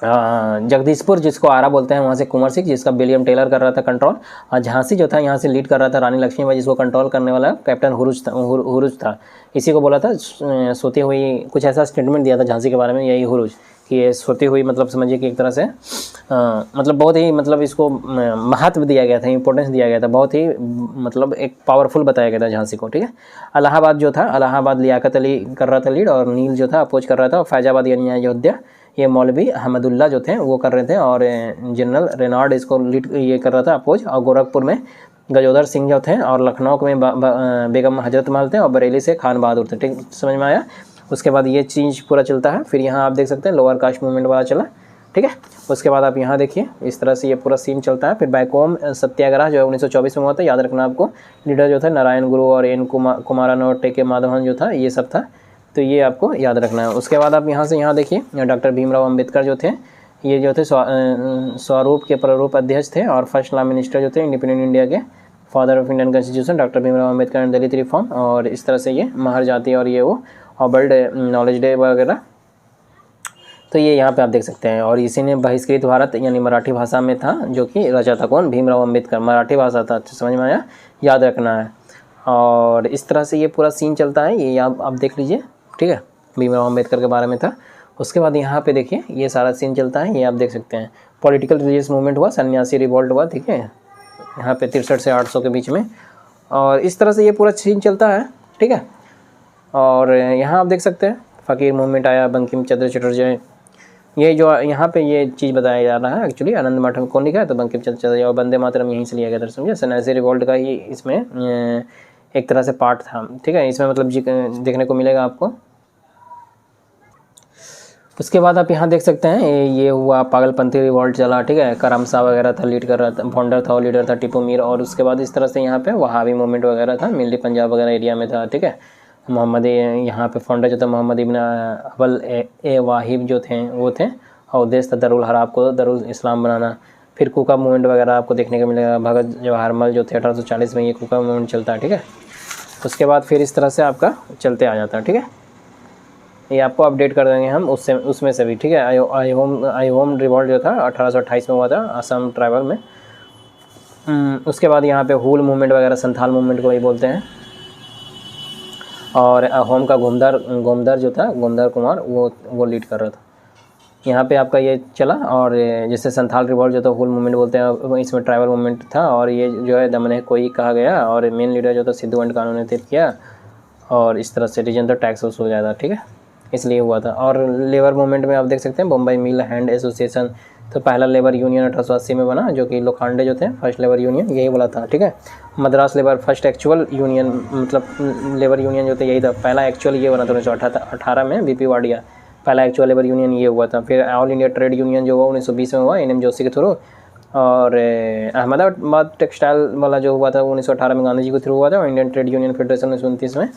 जगदीशपुर जिसको आरा बोलते हैं, वहाँ से कुंवर सिंह जिसका विलियम टेलर कर रहा था कंट्रोल। और झांसी जो था यहाँ से लीड कर रहा था रानी लक्ष्मीबाई, जिसको कंट्रोल करने वाला कैप्टन हुरुज था। इसी को बोला था सोती हुई, कुछ ऐसा स्टेटमेंट दिया था झांसी के बारे में यही हुरुज, कि ये सोती हुई मतलब समझिए कि एक तरह से मतलब बहुत ही मतलब इसको महत्व दिया गया था, इंपॉर्टेंस दिया गया था, बहुत ही मतलब एक पावरफुल बताया गया था झांसी को, ठीक है। इलाहाबाद जो था, इलाहाबाद लियाकत अली कर रहा था लीड, और नील जो था अपोज कर रहा था। और फैजाबाद यानी अयोध्या ये मौलवी अहमदुल्ला जो थे वो कर रहे थे। और जनरल रेनार्ड इसको लीड ये कर रहा था अपोज। और गोरखपुर में गजोदर सिंह जो थे, और लखनऊ में बेगम हजरत महल थे, और बरेली से खान बहादुर थे, ठीक समझ में आया। उसके बाद ये चीज़ पूरा चलता है। फिर यहाँ आप देख सकते हैं लोअर कास्ट मूवमेंट वाला चला, ठीक है। उसके बाद आप यहाँ देखिए इस तरह से ये पूरा सीन चलता है। फिर बैकोम सत्याग्रह जो है 1924 में हुआ था, याद रखना आपको। लीडर जो था नारायण गुरु और एन कुमारन और टेके माधवन जो था, ये सब था, तो ये आपको याद रखना है। उसके बाद आप यहाँ से यहाँ देखिए डॉक्टर भीमराव अम्बेडकर जो थे, ये जो थे स्वरूप के प्रारूप अध्यक्ष थे और फर्स्ट लॉ मिनिस्टर जो थे इंडिपेंडेंट इंडिया के, father of Indian constitution doctor Bhimrao Ambedkar and Dalit reform. और इस तरह से ये महर जाति और ये वो और वर्ल्ड नॉलेज डे वगैरह, तो ये यहाँ पे आप देख सकते हैं। और इसी ने बहिष्कृत भारत यानी मराठी भाषा में था, जो कि रचा था कौन? भीमराव अम्बेडकर, मराठी भाषा था, समझ में आया, याद रखना है। और इस तरह से ये पूरा सीन चलता है, ये आप देख लीजिए, ठीक है। भीमराव अम्बेडकर के बारे में था। उसके बाद यहाँ पे देखिए ये सारा सीन चलता है, ये आप देख सकते हैं। पॉलिटिकल रिलीजियस मूवमेंट हुआ, सन्यासी रिवॉल्ट हुआ, ठीक है, यहाँ पे 63 से 800 के बीच में। और इस तरह से ये पूरा सीन चलता है, ठीक है। और यहाँ आप देख सकते हैं फ़कीर मूवमेंट आया, बंकिम चंद्र चटर्जी, ये जो यहाँ पे ये चीज़ बताया जा रहा है एक्चुअली आनंद मठ में कौन लिखा है? तो बंकिम चंद्र चटर्जी। और वंदे मातरम यहीं से लिया गया था, समझे। सन्यासी रिवॉल्ट का ही इसमें एक तरह से पार्ट था, ठीक है। इसमें मतलब देखने को मिलेगा आपको। उसके बाद आप यहाँ देख सकते हैं ये हुआ पागलपंथी रिवॉल्ट चला, ठीक है। करम शाह वगैरह था लीड कर रहा था, फाउंडर था और लीडर था टिपू मीर। और उसके बाद इस तरह से यहाँ पे वहाबी मूवमेंट वगैरह था, मेनली पंजाब वगैरह एरिया में था, ठीक है। मोहम्मद यहाँ पे फाउंडर जो था मोहम्मद इब्न अबल ए वाहिब जो थे वो थे, और उद्देश्य था दरुल हराब को दरुल इस्लाम बनाना। फिर कुका मूवमेंट वगैरह आपको देखने को मिलेगा, भगत जवाहरलाल जो थे 1840 में ये कुका मूवमेंट चलता है, ठीक है। उसके बाद फिर इस तरह से आपका चलते आ जाता है, ठीक है। ये आपको अपडेट कर देंगे हम उसमें से भी, ठीक है। आई होम रिवॉल्ट जो था 1828 में हुआ था असम ट्राइबल में। उसके बाद यहाँ पे हुल मूवमेंट वगैरह संथाल मूवमेंट को ही बोलते हैं। और होम का गोमदर जो था, गोमदर कुमार, वो लीड कर रहा था। यहाँ पे आपका ये चला। और जैसे संथाल रिवॉल्ट जो था हुल मूवमेंट बोलते हैं, इसमें ट्राइबल मूवमेंट था। और ये जो है दमन कोई कहा गया, और मेन लीडर जो था सिद्धू एंड कानू ने तय किया। और इस तरह से रीजन तो टैक्स वसूल हो जाता, ठीक है, इसलिए हुआ था। और लेबर मूवमेंट में आप देख सकते हैं बम्बई मिल हैंड एसोसिएशन, तो पहला लेबर यूनियन 1880 में बना, जो कि लोखांडे जो थे फर्स्ट लेबर यूनियन यही वाला था, ठीक है। Madras labour first actual union मतलब लेबर यूनियन जो था यही था, पहला एक्चुअल ये बना था 1918 में, बीपी वाडिया पहला एक्चुअल लेबर यूनियन ये हुआ था। फिर ऑल इंडिया ट्रेड यूनियन जो हुआ 1920 में हुआ NM जोशी के थ्रू। और अहमदाबाद टेक्सटाइल वाला जो हुआ था 1918 में गांधी जी के थ्रू हुआ था। और इंडियन ट्रेड यूनियन फेडरेशन 1929 में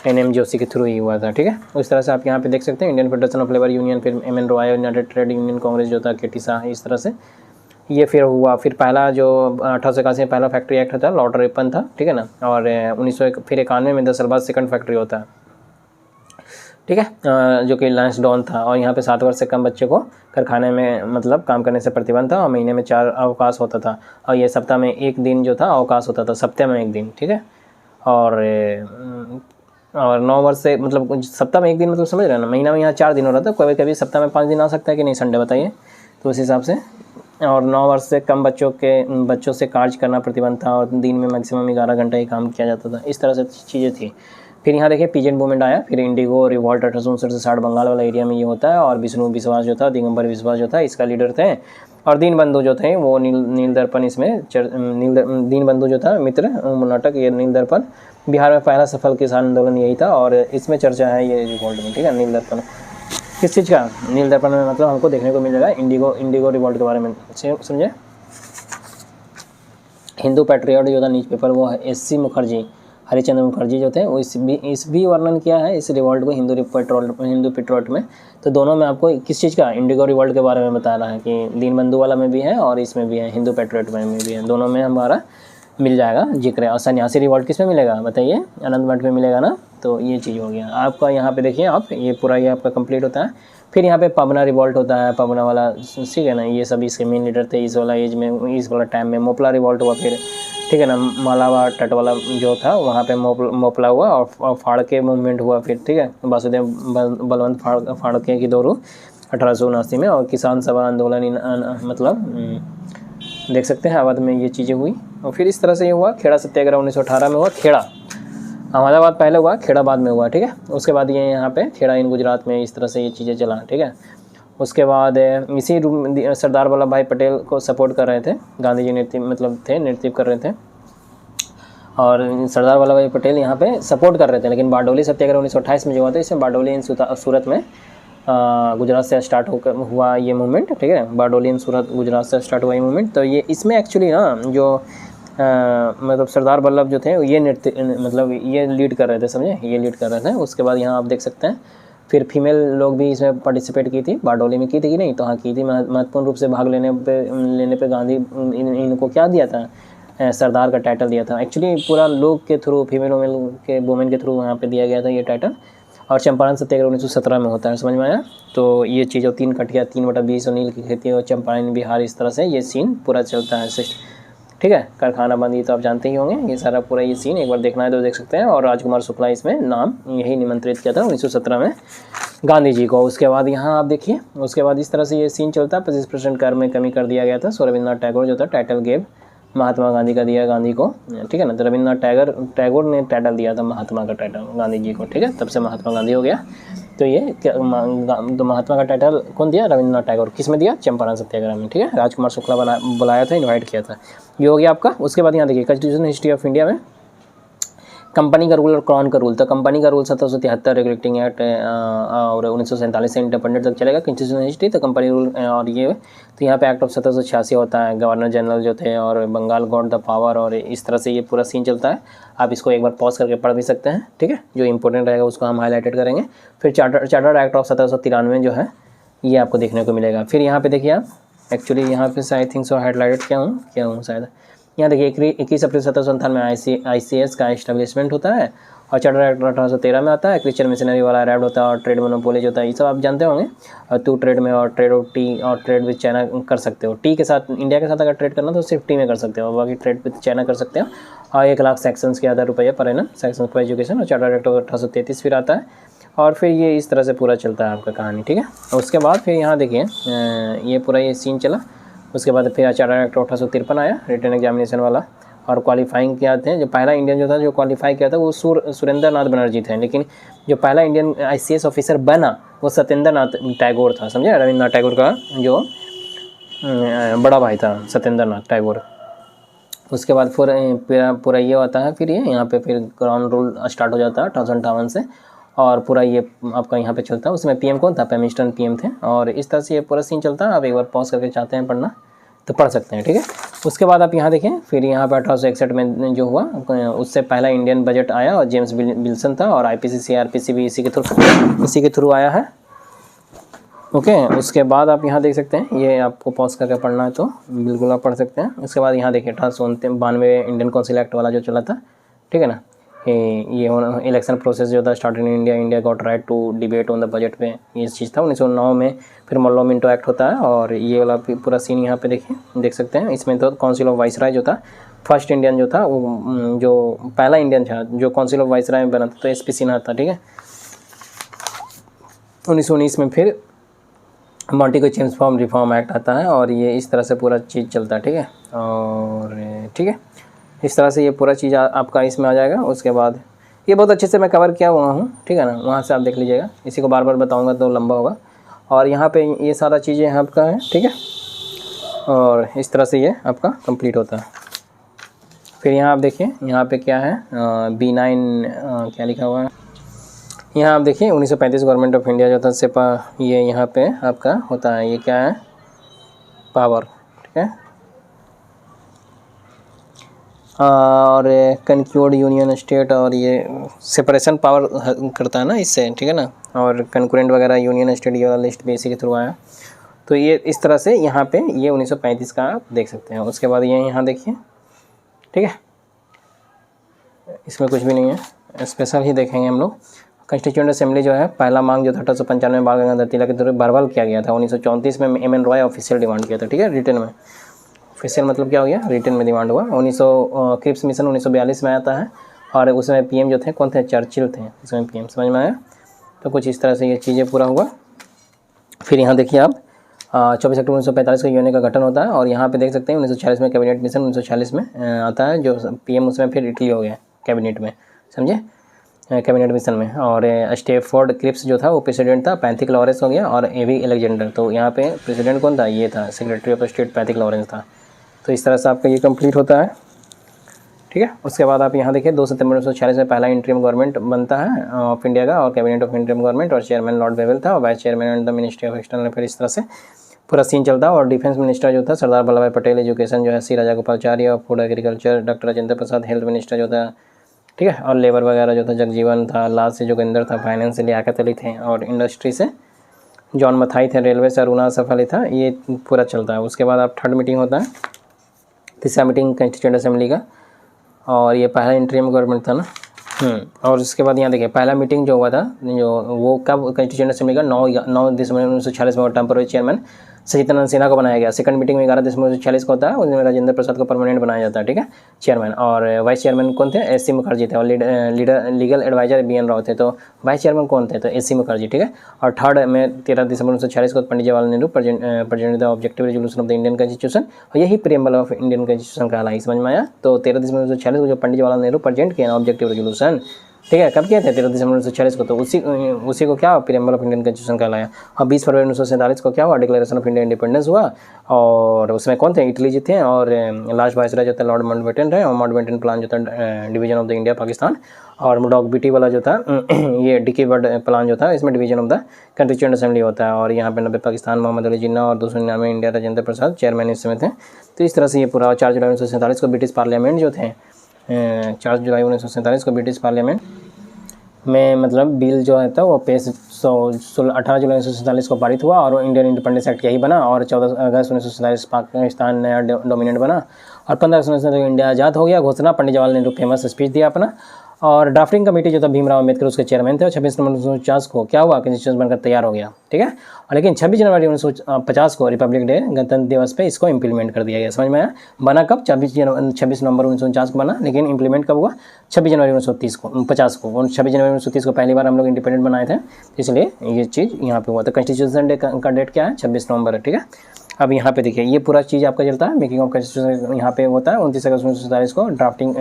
NM जोशी के थ्रू ही हुआ था, ठीक है। उस तरह से आप यहाँ पे देख सकते हैं Indian federation of labour union, फिर MN Roy, United trade union Congress जो था KT शाह, इस तरह से ये फिर हुआ। फिर पहला जो 1881 में पहला फैक्ट्री एक्ट था लॉर्ड रिपन था, ठीक है ना। और 1991 में 10 साल बाद सेकंड फैक्ट्री होता है, ठीक है, जो कि लंच डाउन था। और यहाँ पे 7 वर्ष से कम बच्चे को कारखाने में मतलब काम करने से प्रतिबंध था और महीने में 4 अवकाश होता था। और ये सप्ताह में 1 दिन जो था अवकाश होता था, सप्ताह में 1 दिन, ठीक है। और 9 वर्ष से मतलब सप्ताह में 1 दिन मतलब समझ रहे हैं ना, महीना में यहाँ 4 दिन हो रहा था, कभी कभी सप्ताह में 5 दिन आ सकता है कि नहीं, संडे बताइए, तो उस हिसाब से। और 9 वर्ष से कम बच्चों से कार्य करना प्रतिबंध था और दिन में मैक्सिमम 11 घंटा ही काम किया जाता था। इस तरह से चीज़ें थी। फिर यहाँ देखिए पीजेंट मूवमेंट आया, फिर इंडिगो रिवॉल्ट 1859 से 60 बंगाल वाला एरिया में ये होता है। और विष्णु विश्वास जो था, दिगंबर विश्वास जो था, इसका लीडर थे। और दीनबंधु जो थे वो नील दर्पण, इसमें दीनबंधु जो था मित्र नाटक, ये नील दर्पण बिहार में पहला सफल किसान आंदोलन यही था और इसमें चर्चा है ये रिवॉल्ट में, ठीक है। नील दर्पण किस चीज़ का, नील दर्पण में मतलब हमको देखने को मिल जाएगा इंडिगो रिवॉल्ट के बारे में, समझे। हिंदू पैट्रियट जो था न्यूज़ पेपर, वो SC मुखर्जी, हरिचंद्र मुखर्जी जो थे, वो इस भी वर्णन किया है इस रिवॉल्ट को हिंदू पेट्रियट में। तो दोनों में आपको किस चीज़ का, इंडिगो रिवॉल्ट के बारे में बता रहा है कि दीनबंधु वाला में भी है और इसमें भी है, हिंदू पैट्रियट में भी है, दोनों में हमारा मिल जाएगा जिक्र। और सन्यासी रिवॉल्ट किस में मिलेगा बताइए, आनंद मठ में मिलेगा ना। तो ये चीज़ हो गया आपका। यहाँ पे देखिए आप, ये पूरा ये आपका कंप्लीट होता है। फिर यहाँ पे पबना रिवॉल्ट होता है, पबना वाला, ठीक है ना, ये सभी इसके मेन लीडर थे इस वाला एज में, इस वाला टाइम में। मोपला रिवॉल्ट हुआ फिर, ठीक है ना, मालावा तट वाला जो था वहाँ पे मोपला हुआ। और फाड़के मूवमेंट हुआ फिर, ठीक है, वासुदेव बलवंत फाड़के की दौरू 1879 में। और किसान सभा आंदोलन मतलब देख सकते हैं अवध में ये चीज़ें हुई। और फिर इस तरह से ये हुआ। खेड़ा सत्याग्रह 1918 में हुआ, खेड़ा अहमदाबाद पहले हुआ, खेड़ा बाद में हुआ, ठीक है। उसके बाद ये यहाँ पे खेड़ा इन गुजरात में, इस तरह से ये चीज़ें चला, ठीक है। उसके बाद इसी सरदार वल्लभ भाई पटेल को सपोर्ट कर रहे थे गांधी जी, नेतृत्व कर रहे थे। और सरदार वल्लभ भाई पटेल यहाँ पे सपोर्ट कर रहे थे। लेकिन बारडोली सत्याग्रह 1928 में जो हुआ था, इसमें बारडोली इन सूरत में गुजरात से स्टार्ट हुआ ये मूवमेंट, ठीक है। बारडोली इन सूरत गुजरात से स्टार्ट हुआ ये मूवमेंट। तो ये इसमें एक्चुअली ना जो मतलब सरदार वल्लभ जो थे ये मतलब ये लीड कर रहे थे, समझे, ये लीड कर रहे थे। उसके बाद यहाँ आप देख सकते हैं फिर फीमेल लोग भी इसमें पार्टिसिपेट की थी, बारडोली में की थी कि नहीं, तो हाँ की थी। महत्वपूर्ण रूप से भाग लेने पे गांधी इनको क्या दिया था, सरदार का टाइटल दिया था। एक्चुअली पूरा लोग के थ्रू, फीमेल वुमेन के थ्रू यहाँ पे दिया गया था ये टाइटल। और चंपारण सत्याग्रह 1917 में होता है, समझ में आया। तो ये चीज़, और 3 कटिया 3/20 और नील की खेती और चंपारण बिहार, इस तरह से ये सीन पूरा चलता है, ठीक है। कारखाना बंदी तो आप जानते ही होंगे, ये सारा पूरा ये सीन एक बार देखना है तो देख सकते हैं। और राजकुमार शुक्ला इसमें नाम यही निमंत्रित किया था 1917 में गांधी जी को। उसके बाद यहाँ आप देखिए, उसके बाद इस तरह से ये सीन चलता है। 25% कर में कमी कर दिया गया था। सो रविन्द्रनाथ टैगोर जो था टाइटल गेव महात्मा गांधी का दिया गांधी को, ठीक है ना। तो रविन्द्रनाथ टैगोर ने टाइटल दिया था महात्मा का टाइटल गांधी जी को, ठीक है, तब से महात्मा गांधी हो गया। तो ये तो महात्मा का टाइटल कौन दिया, रविन्द्रनाथ टैगोर। किस में दिया, चंपारण सत्याग्रह में, ठीक है। राजकुमार शुक्ला बुलाया था, इन्वाइट किया था, ये हो गया आपका। उसके बाद यहाँ देखिए कॉन्स्टिट्यूशन हिस्ट्री ऑफ इंडिया में कंपनी का रूल और क्राउन का रूल। तो कंपनी का रूल 1773 रेगुलेटिंग एक्ट और 1947 से इंडिपेंडेंट तक चलेगा कॉन्स्टिट्यूशन हिस्ट्री। तो कंपनी रूल और ये, तो यहाँ पे एक्ट ऑफ 1786 होता है, गवर्नर जनरल जो थे, और बंगाल गॉट द पावर, और इस तरह से ये पूरा सीन चलता है। आप इसको एक बार पॉज करके पढ़ भी सकते हैं, ठीक है। जो इंपॉर्टेंट रहेगा उसको हम हाईलाइटेड करेंगे। फिर चार्टर्ड एक्ट ऑफ 1793 जो है ये आपको देखने को मिलेगा। फिर यहाँ पे देखिए आप, एक्चुअली यहाँ पे आई थिंक सो हाईलाइटेड क्या हूँ शायद। यहाँ देखिए 21 अप्रैल 1797 में ICS का एस्टेब्लिशमेंट होता है। और चार्टर एक्ट 1813 में आता है। क्रिश्चियन मिशनरी वाला अराइव्ड होता है। और ट्रेड मोनोपोली जो होता है, ये सब आप जानते होंगे। और टू ट्रेड में, और ट्रेड ऑफ टी और ट्रेड विद चाइना कर सकते हो। टी के साथ, इंडिया के साथ अगर ट्रेड करना तो सिर्फ टी में कर सकते हो, बाकी ट्रेड विद चाइना कर सकते हो। और 1 लाख सेक्शंस के ₹1000 per annum section for education. और चार्टर एक्ट 1833 फिर आता है। और फिर ये इस तरह से पूरा चलता है आपका कहानी, ठीक है। उसके बाद फिर यहाँ देखिए ये पूरा ये सीन चला। उसके बाद फिर चार्टर एक्ट 1853 आया, रिटन एग्जामिनेशन वाला। और क्वालिफाइंग किया थे, जो पहला इंडियन जो था जो क्वालिफाई किया था वो सुरेंद्र नाथ बनर्जी थे। लेकिन जो पहला इंडियन ICS ऑफिसर बना वो सत्येंद्र नाथ टैगोर था, समझे। रविन्द्रनाथ टैगोर का जो बड़ा भाई था सत्येंद्र नाथ टैगोर। उसके बाद फिर पूरा ये होता है। फिर ये यहाँ पे फिर क्राउन रूल स्टार्ट हो जाता है 1858 से। और पूरा ये आपका यहाँ पे चलता है। उसमें PM कौन था, पेमिस्टन PM थे। और इस तरह से ये पूरा सीन चलता है। आप एक बार पॉज करके चाहते हैं पढ़ना तो पढ़ सकते हैं, ठीक है। उसके बाद आप यहाँ देखें, फिर यहाँ पे 1861 में जो हुआ, उससे पहला इंडियन बजट आया और जेम्स विल्सन था। और IPC CRPC भी इसी के थ्रू आया है, ओके। उसके बाद आप यहाँ देख सकते हैं, ये आपको पॉज करके पढ़ना है तो बिल्कुल आप पढ़ सकते हैं। उसके बाद यहाँ देखिए 1892 इंडियन काउंसिल एक्ट वाला जो चला था, ठीक है ना। ये इलेक्शन प्रोसेस जो था start in India, India got right to debate on the budget पे, ये चीज़ था 1909 में। फिर मल्लोमिंटो एक्ट होता है और ये वाला पूरा सीन यहाँ पे देखिए, देख सकते हैं। इसमें तो काउंसिल ऑफ वाइसराय जो था, फर्स्ट इंडियन जो था वो, जो पहला इंडियन था जो काउंसिल ऑफ वाइसराय में बना था, तो एसपी सिन्हा था, ठीक है। 1919 में फिर मॉन्टेगो चेम्सफोर्ड रिफॉर्म एक्ट आता है और ये इस तरह से पूरा चीज़ चलता है, ठीक है। और ठीक है, इस तरह से ये पूरा चीज़ आपका इसमें आ जाएगा। उसके बाद ये बहुत अच्छे से मैं कवर किया हुआ हूँ, ठीक है ना, वहाँ से आप देख लीजिएगा। इसी को बार बार बताऊँगा तो लंबा होगा। और यहाँ पे ये सारा चीज़ें आपका है, ठीक है। और इस तरह से ये आपका कंप्लीट होता है। फिर यहाँ आप देखिए, यहाँ पे क्या है, B9 क्या लिखा हुआ है यहाँ आप देखिए। 1935 गवर्नमेंट ऑफ इंडिया जो था सेपा, ये यहाँ पे आपका होता है। ये क्या है, पावर, ठीक है। और कनक्यूर्ड यूनियन स्टेट, और ये सेपरेशन पावर करता है ना इससे, ठीक है ना। और कंकरेंट वगैरह यूनियन स्टेट, ये वाला लिस्ट भी इसी के थ्रू आया। तो ये इस तरह से यहाँ पे ये 1935 का आप देख सकते हैं। उसके बाद ये यहाँ देखिए, ठीक है, इसमें कुछ भी नहीं है, स्पेशल ही देखेंगे हम लोग। कॉन्स्टिट्यूएंट असेंबली जो है, पहला मांग जो था 1895 में बाल गंगाधर तिलक के द्वारा बर्बाद किया गया था। 1934 में M.N. रॉय ऑफिशियल डिमांड किया था, ठीक है, रिटर्न में। ऑफिशियल मतलब क्या हो गया, रिटर्न में डिमांड हुआ। 1900 क्रिप्स मिशन 1942 में आता है और उसमें PM जो थे कौन थे, चर्चिल थे इसमें PM, समझ में आया। तो कुछ इस तरह से ये चीज़ें पूरा हुआ। फिर यहाँ देखिए आप 24 अक्टूबर 1945 को यूएनए का गठन होता है और यहाँ पे देख सकते हैं 1946 में कैबिनेट मिशन 1946 में आता है, जो PM उसमें फिर इटली हो गया कैबिनेट में, समझे, कैबिनेट मिशन में। और स्टेफोर्ड क्रिप्स जो था वो प्रेसिडेंट था, पैथिक लॉरेंस हो गया और A.V. अलेक्जेंडर। तो यहाँ पे प्रेसिडेंट कौन था, ये था secretary of state Pethick Lawrence था। तो इस तरह से आपका ये कंप्लीट होता है, ठीक है। उसके बाद आप यहाँ देखिए 2 सितंबर 1946 में पहला इंटरिम गवर्नमेंट बनता है ऑफ इंडिया का, और कैबिनेट ऑफ इंटरिम गवर्नमेंट, और चेयरमैन लॉर्ड वेवेल था और vice chairman the ministry of external affair. इस तरह से पूरा सीन चलता है। और डिफेंस मिनिस्टर जो था सरदार वल्लभ भाई पटेल, एजुकेशन जो है C. राजागोपालाचारी, और food agriculture doctor Rajendra Prasad, health minister जो था, ठीक है, और लेबर वगैरह जो था जगजीवन था, लाल से जोगिंदर था, फाइनेंस से लियाकत अली थे, और इंडस्ट्री से जॉन मथाई थे, रेलवे से अरुणा असफ अली था। ये पूरा चलता है। उसके बाद आप थर्ड मीटिंग होता है, तीसरा मीटिंग कॉन्स्टिट्यूएंट असेंबली का, और ये पहला इंटरिम गवर्नमेंट था ना। और उसके बाद यहाँ देखिए पहला मीटिंग जो हुआ था, जो वो कब, कॉन्स्टिट्यूएंट असेंबली का 9 दिसंबर 1946 में टेम्पोररी चेयरमैन सचिदानंद सिन्हा को बनाया गया। सेकंड मीटिंग में 11 दिसंबर 1946 को होता है, उसमें राजेंद्र प्रसाद को परमानेंट बनाया जाता है, ठीक है, चेयरमैन। और वाइस चेयरमैन कौन थे, S.C. मुखर्जी थे, और लीगल एडवाइजर B.N. राव थे। तो वाइस चेयरमैन कौन थे, तो S.C. मुखर्जी, ठीक है। और थर्ड में 13 दिसंबर 1946 को Pandit Jawaharlal Nehru present the objective resolution of the Indian constitution, और यही प्रीएम्बल ऑफ इंडियन कॉन्स्टिट्यूशन कहलाई, समझ में आया। तो 13 दिसंबर 1946 को जो पंडित जवाहरलाल नेहरू प्रेजेंट किया ऑब्जेक्टिव रेजोल्यूशन, ठीक है, कब किया था, 13 दिसंबर 1946 को। तो उसी को क्या प्रीएम्बल ऑफ इंडियन कॉन्स्टिट्यूशन कहलाया। और 20 फरवरी 1947 को क्या हुआ, डिक्लेरेशन ऑफ इंडिया इंडिपेंडेंस हुआ। और उसमें कौन थे, इटली जी थे, और लास्ट वाइसराय जो था लॉर्ड माउंटबेटन रहे, और माउंटबेटन प्लान जो था division of the India Pakistan, और मुडॉक बीटी वाला जो था ये डिकी वर्ड प्लान जो था, इसमें division of the constituent assembly होता है। और यहाँ पे 90 पाकिस्तान, मोहम्मद अली जिन्ना, और 299 इंडिया राजेंद्र प्रसाद चेयरमैन इस समय थे। तो इस तरह से ये पूरा 4 जुलाई 1947 को ब्रिटिश पार्लियामेंट जो थे, 4 जुलाई 1947 को ब्रिटिश पार्लियामेंट में मतलब बिल जो है था वो पेश 18 जुलाई 1947 को पारित हुआ, और इंडियन इंडिपेंडेंस एक्ट यही बना। और 14 अगस्त 1947 पाकिस्तान नया डोमिनेंट बना, और 15 अगस्त 1947 इंडिया आज़ाद हो गया। घोषणा पंडित जवाहरलाल नेहरू फेमस स्पीच दिया अपना। और ड्राफ्टिंग कमेटी जो था भीमराव अम्बेडकर उसके चेयरमैन थे। और 26 नवंबर 1949 को क्या हुआ, कॉन्स्टिट्यूशन बनकर तैयार हो गया, ठीक है। और लेकिन 26 जनवरी 1950 को रिपब्लिक डे, गणतंत्र दिवस पे इसको इम्प्लीमेंट कर दिया गया, समझ में आया। बना कब, 26 नवंबर 1949 को बना, लेकिन इम्प्लीमेंट कब हुआ, 26 जनवरी 1950 को। 26 जनवरी 1930 को पहली बार हम लोग इंडिपेंडेंट बनाए थे, इसलिए ये चीज़ यहाँ पे हुआ। तो कॉन्स्टिट्यूशन डे का डेट क्या है, 26 नवंबर है, ठीक है। अब यहाँ पे देखिए ये पूरा चीज़ आपका चलता है, मेकिंग ऑफ कॉन्स्टिट्यूशन यहाँ पे होता है। 29 अगस्त 1947 को ड्राफ्टिंग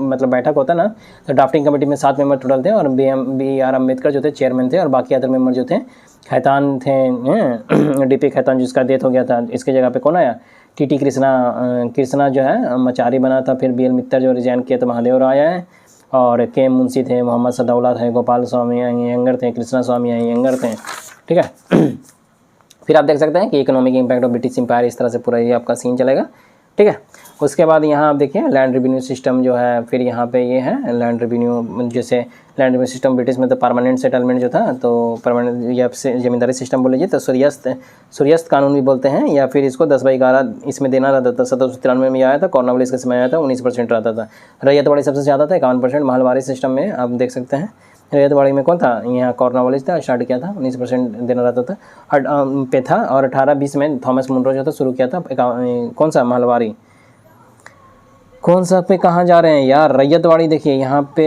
मतलब बैठक होता है ना, तो ड्राफ्टिंग कमेटी में 7 मेंबर टोटल थे, और B.R. अम्बेडकर जो थे चेयरमैन थे, और बाकी अदर मेंबर जो थे खैतान थे, D.P. खैतान जिसका डेथ हो गया था। इसके जगह पे कौन आया, T.T. कृष्णा जो है मचारी बना था। फिर B.L. मित्तर जो रिजाइन किया तो महादेव राय आए, और K. मुंशी थे, मोहम्मद सदौला थे, गोपाल स्वामी अयंगर थे, कृष्णा स्वामी अयंगर थे, ठीक है। फिर आप देख सकते हैं कि economic impact of British empire, इस तरह से पूरा ये आपका सीन चलेगा, ठीक है। उसके बाद यहाँ आप देखिए लैंड रेवेन्यू सिस्टम जो है, फिर यहाँ पे ये है लैंड रेवेन्यू, जैसे लैंड रेवेन्यू सिस्टम ब्रिटिश में तो परमानेंट सेटलमेंट जो था, तो परमानेंट या जमींदारी सिस्टम बोल लीजिए, तो सूर्यास्त कानून भी बोलते हैं, या फिर इसको 10/11 इसमें देना रहता था। 1793 में आया था, कॉर्नवालिस के समय आया था, 19% रहता था। रैयतवाड़ी सबसे ज़्यादा था 51%। महलवारी सिस्टम में आप देख सकते हैं रैयतवाड़ी में कौन था, यहाँ कॉर्नवालिस था, स्टार्ट किया था, 19% देना रहता था पे था। और 1820 में थॉमस मुनरो जो था शुरू किया था। कौन सा महलवारी, कौन सा पे कहाँ जा रहे हैं यार, रैयतवाड़ी देखिए यहाँ पे।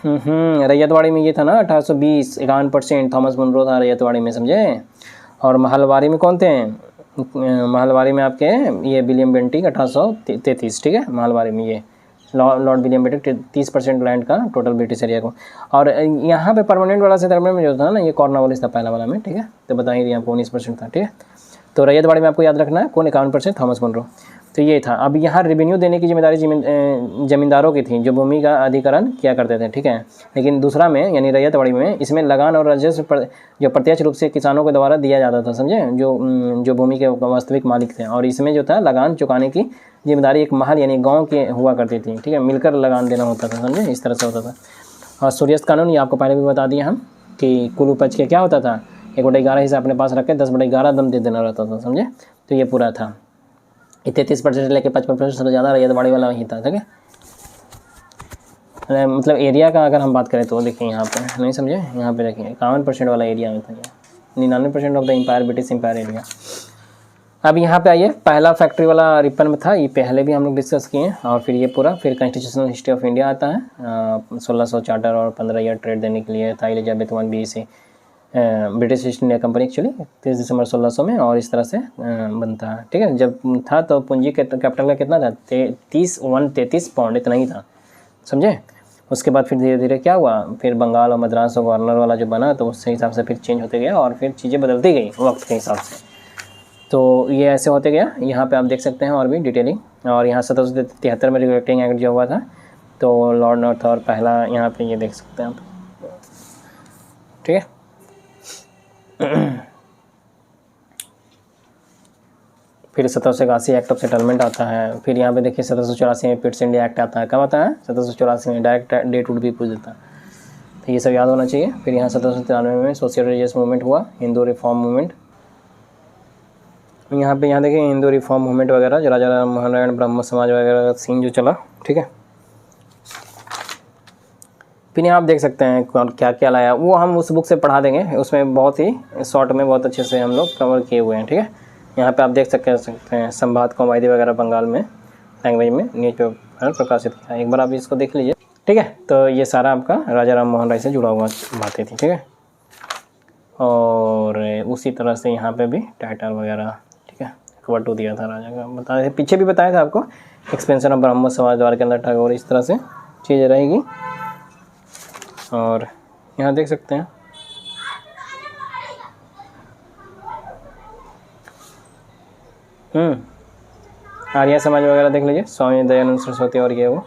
रैयतवाड़ी में ये था ना 1820, 51% थॉमस मुनरो था रैयतवाड़ी में, समझे। और महलवारी में कौन थे, महलवारी में आपके ये विलियम बेंटिक 1833, ठीक है। महलवारी में ये लॉर्ड विलियम बेंटिक 30% लैंड का टोटल ब्रिटिश एरिया को। और यहाँ पे परमानेंट वाला सेटलमेंट में जो था ना, ये कॉर्नवालिस था पहला वाला में, ठीक है। तो बता ही दिया आपको 19% था, ठीक है। तो रैयतवाड़ी में आपको याद रखना है कौन, 51% थॉमस मुनरो। तो ये था। अब यहाँ रेवेन्यू देने की जिम्मेदारी जमींदारों की थी, जो भूमि का अधिग्रहण किया करते थे, ठीक है। लेकिन दूसरा में यानी रैयतवाड़ी में इसमें लगान और राजस्व जो प्रत्यक्ष रूप से किसानों के द्वारा दिया जाता था, समझे, जो भूमि के वास्तविक मालिक थे। और इसमें जो था लगान चुकाने की जिम्मेदारी एक महल यानी गाँव की हुआ करती थी, ठीक है। मिलकर लगान देना होता था, समझे, इस तरह से होता था। और सूर्यास्त कानून ये आपको पहले भी बता दिया हम कि कुल उपज के क्या होता था, 1/11 हिस्सा अपने पास रख के 10/11 दम दे देना रहता था, समझे। तो ये पूरा था। 33% से लेकर 55% सबसे ज़्यादा रैयतवाड़ी वाला ही था, ठीक है। मतलब एरिया का अगर हम बात करें तो देखिए यहाँ पे, नहीं समझे, यहाँ पे देखिए 51% वाला एरिया में था ये, 99% of the empire, British empire area. अब यहाँ पे आइए, पहला फैक्ट्री वाला रिपन में था, ये पहले भी हम लोग डिस्कस किए हैं। और फिर ये पूरा, फिर कॉन्स्टिट्यूशनल हिस्ट्री ऑफ इंडिया आता है, 1600 चार्टर और 15 ईयर ट्रेड देने के लिए था। Elizabeth 1 BC British east India company actually 30 दिसंबर 1600 में, और इस तरह से बनता है, ठीक है। जब था तो पूंजी कैपिटल का कितना था, 33 पाउंड, इतना ही था, समझे। उसके बाद फिर धीरे धीरे क्या हुआ, फिर बंगाल और मद्रास और गवर्नर वाला जो बना, तो उसके हिसाब से फिर चेंज होते गया और फिर चीज़ें बदलती गई वक्त के हिसाब से। तो ये ऐसे होते गया। यहाँ पे आप देख सकते हैं और भी डिटेलिंग। और यहाँ 1773 में रेगुलेटिंग एक्ट जो हुआ था, तो लॉर्ड नॉर्थ और पहला यहाँ पे ये देख सकते हैं आप, ठीक है। फिर 1781 एक्ट ऑफ सेटलमेंट आता है। फिर यहाँ पे देखिए 1784 में पिट्स इंडिया एक्ट आता है। कब आता है, 1784 में, डायरेक्ट डेट वुड भी पूछ देता है, तो ये सब याद होना चाहिए। फिर यहाँ 1793 में सोशल रिलीजियस मूवमेंट हुआ, हिंदू रिफॉर्म मूवमेंट। यहाँ देखिए हिंदू रिफॉर्म मूवमेंट वगैरह, राजा राम मोहन राय ब्रह्म समाज वगैरह का सीन जो चला, ठीक है। फिर यहाँ आप देख सकते हैं क्या क्या लाया, वो हम उस बुक से पढ़ा देंगे, उसमें बहुत ही शॉर्ट में बहुत अच्छे से हम लोग कवर किए हुए हैं, ठीक है। यहाँ पे आप देख सकते हैं संवाद कौमादी वगैरह बंगाल में लैंग्वेज में न्यूज पेपर प्रकाशित किया, एक बार आप इसको देख लीजिए, ठीक है। तो ये सारा आपका राजा राम मोहन राय से जुड़ा हुआ बातें थी, ठीक है। और उसी तरह से यहाँ पे भी टाइटल वगैरह, ठीक है, कवर टू दिया था राजा का, बताया पीछे भी बताया था आपको, एक्सपेंशन ऑफ ब्राह्मण समाज द्वारा के अंदर टैगोर, इस तरह से चीज़ें रहेगी। और यहाँ देख सकते हैं आर्य समाज वगैरह देख लीजिए, स्वामी दयानंद सरस्वती और ये वो,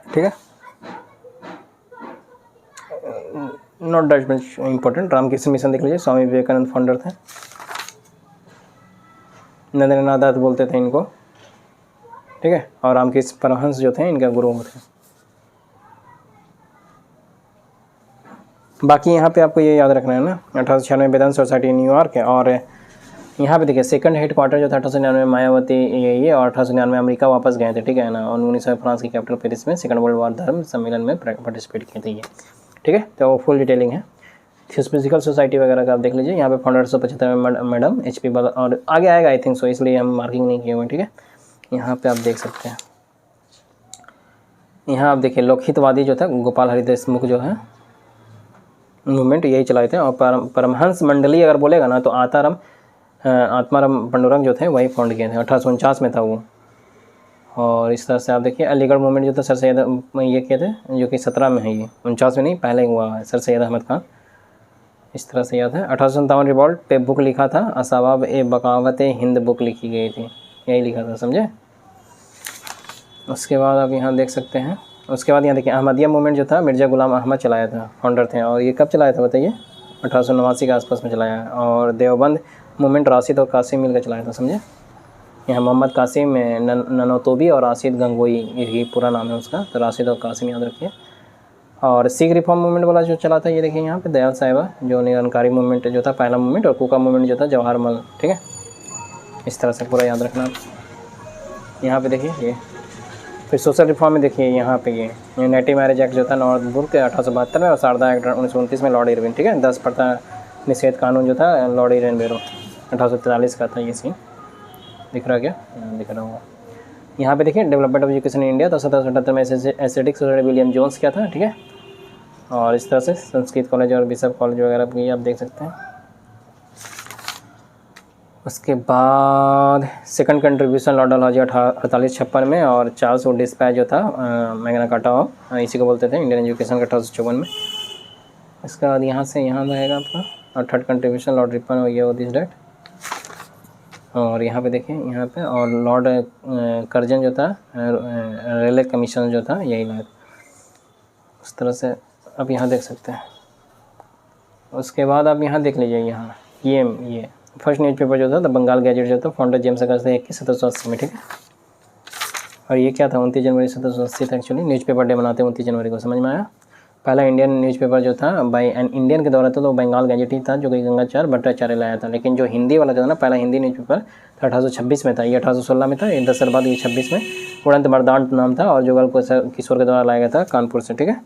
ठीक है। Not that much important. Ramakrishna Mission देख लीजिए, स्वामी विवेकानंद फाउंडर थे, नरेंद्रनाथ दत्त बोलते थे इनको, ठीक है। और रामकृष्ण परमहंस जो थे इनका गुरु थे। बाकी यहाँ पे आपको ये याद रखना है ना, 1896 वेदांत सोसाइटी न्यूयॉर्क है। और यहाँ पे देखिए सेकंड हेड क्वार्टर जो था 1899 में मायावती ये और 1899 अमेरिका वापस गए थे, ठीक है ना। और 1900 फ्रांस की कैपिटल पेरिस में सेकंड वर्ल्ड वॉर धर्म सम्मेलन में पार्टिसिपेट किए थे ये, ठीक है। तो फुल डिटेलिंग है। फिजिकल सोसाइटी वगैरह का आप देख लीजिए। यहाँ पे फाउंडर 1875 में मैडम HP बल, और आगे आएगा आई थिंक सो, इसलिए हम मार्किंग नहीं किए हुए, ठीक है। यहाँ पे आप देख सकते हैं, यहाँ आप देखिए लोकहितवादी जो था गोपाल हरि देशमुख जो है मूवमेंट यही चलाए थे। और परमहंस मंडली अगर बोलेगा ना तो आत्माराम पंडुरंग जो थे वही फाउंड किए थे, 1849 में था वो। और इस तरह से आप देखिए अलीगढ़ मूवमेंट जो था सर सैयद ये किए थे, जो कि 17 में है, ये 49 में नहीं पहले हुआ है, सर सैयद अहमद खान, इस तरह से याद है। 1857 रिवॉल्ट पे बुक लिखा था, असबाब ए बगावत हिंद बुक लिखी गई थी, यही लिखा था, समझे। उसके बाद आप यहाँ देख सकते हैं, उसके बाद यहाँ देखिए अहमदिया मूवमेंट जो था मिर्ज़ा गुलाम अहमद चलाया था, फाउंडर थे। और ये कब चलाया था बताइए, 1889 के आसपास में चलाया है। और देवबंद मूवमेंट राशिद और कासिम मिलकर चलाया था, समझे। यहाँ मोहम्मद कासिम ननोतोबी और राशिद गंगोई, यही पूरा नाम है उसका, तो राशिद और कासिम याद रखिए। और सिख रिफॉर्म मूवमेंट वाला जो चला था, ये देखिए यहाँ पे दयाल साहिबा, जो निरंकारी मूवमेंट जो था पहला मूवमेंट, और कुका मूवमेंट जो था जवाहरमल, ठीक है। इस तरह से पूरा याद रखना आप। यहाँ पे देखिए ये फिर सोशल रिफॉर्म में देखिए यहाँ पे ये नेटिव मैरिज एक्ट जो था नॉर्थबुर्ग के 1872 में, और शारदा एक्ट 1929 में लॉर्ड इरविन, ठीक है। 10% निषेध कानून जो था लॉर्ड इरविन बेरो 1843 का था। ये सीन दिख रहा क्या? दिख रहा होगा। यहाँ पे देखिए development of education in India, तो 1778 में एस्थेटिक सोसाइटी विलियम जोन्स क्या था, ठीक है। और इस तरह से संस्कृत कॉलेज और बिशप कॉलेज वगैरह भी आप देख सकते हैं। उसके बाद सेकंड कंट्रीब्यूशन लॉर्ड डलहौजी 1856 में, और चार्ल्स वुड डिस्पैच जो था मैग्ना कार्टा ऑफ, इसी को बोलते थे इंडियन एजुकेशन का 1854 में। इसके बाद यहाँ से यहाँ रहेगा आपका, और थर्ड कंट्रीब्यूशन लॉर्ड रिपन हो गया दिस डेट। और यहाँ पे देखिए यहाँ पे, और लॉर्ड कर्जन जो था रेलवे कमीशन जो था, यही लाया। उस तरह से आप यहाँ देख सकते हैं। उसके बाद आप यहाँ देख लीजिए, यहाँ ये फर्स्ट न्यूज़पेपर जो था द बंगाल गैजेट जो था, फाउंडर जेम्स अगस्त 1780 में, ठीक है। और ये क्या था, 29 जनवरी 1780 था एक्चुअली। न्यूज़पेपर डे मनाते हैं 29 जनवरी को, समझ में आया। पहला इंडियन न्यूज़पेपर जो था बाई एन इंडियन के द्वारा था, तो बंगाल गैजेट ही था, जो कि गंगाचार्य भट्टाचार्य लाया था। लेकिन जो हिंदी वाला जो था ना, पहला हिंदी न्यूज़पेपर 1826 में था, ये 1816 में था, ये 10 साल बाद ये 26 में उड़ंत मर्दान नाम था, और जुगल किशोर के द्वारा लाया गया था कानपुर से, ठीक है।